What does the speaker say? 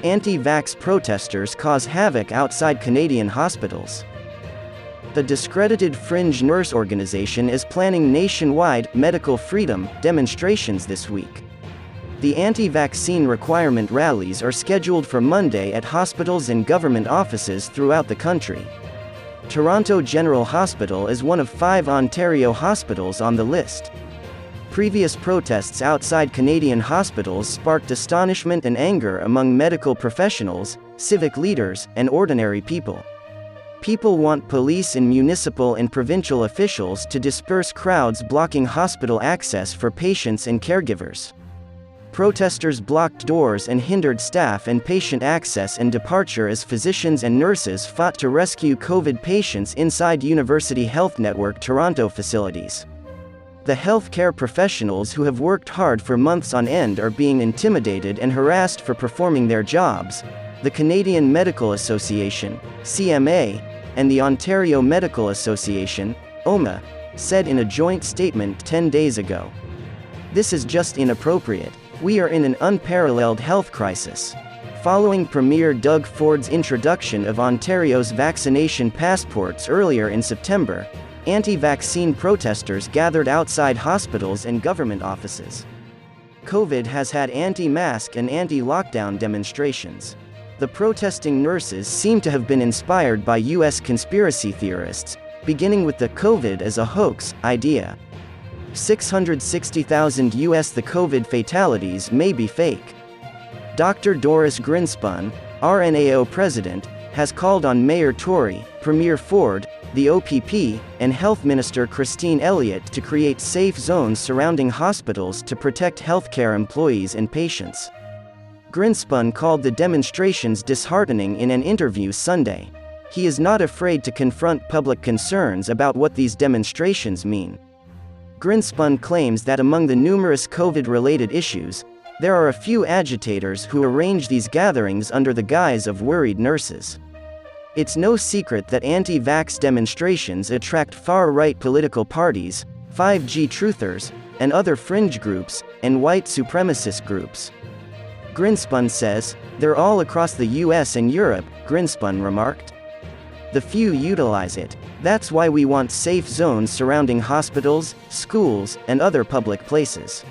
Anti-vax protesters cause havoc outside Canadian hospitals. The discredited fringe nurse organization is planning nationwide medical freedom demonstrations this week. The anti-vaccine requirement rallies are scheduled for Monday at hospitals and government offices throughout the country. Toronto General Hospital is one of 5 Ontario hospitals on the list. Previous protests outside Canadian hospitals sparked astonishment and anger among medical professionals, civic leaders, and ordinary people. People want police and municipal and provincial officials to disperse crowds blocking hospital access for patients and caregivers. Protesters blocked doors and hindered staff and patient access and departure as physicians and nurses fought to rescue COVID patients inside University Health Network Toronto facilities. The healthcare professionals who have worked hard for months on end are being intimidated and harassed for performing their jobs, the Canadian Medical Association, CMA, and the Ontario Medical Association, OMA, said in a joint statement 10 days ago. This is just inappropriate. We are in an unparalleled health crisis. Following Premier Doug Ford's introduction of Ontario's vaccination passports earlier in September, anti-vaccine protesters gathered outside hospitals and government offices. COVID has had anti-mask and anti-lockdown demonstrations. The protesting nurses seem to have been inspired by U.S. conspiracy theorists, beginning with the "COVID as a hoax" idea. 660,000 U.S. The COVID fatalities may be fake. Dr. Doris Grinspun, RNAO president, has called on Mayor Tory, Premier Ford, the OPP, and Health Minister Christine Elliott to create safe zones surrounding hospitals to protect healthcare employees and patients. Grinspun called the demonstrations disheartening in an interview Sunday. He is not afraid to confront public concerns about what these demonstrations mean. Grinspun claims that among the numerous COVID-related issues, there are a few agitators who arrange these gatherings under the guise of worried nurses. It's no secret that anti-vax demonstrations attract far-right political parties, 5G truthers, and other fringe groups, and white supremacist groups. Grinspun says, "They're all across the US and Europe," Grinspun remarked. "The few utilize it. That's why we want safe zones surrounding hospitals, schools, and other public places."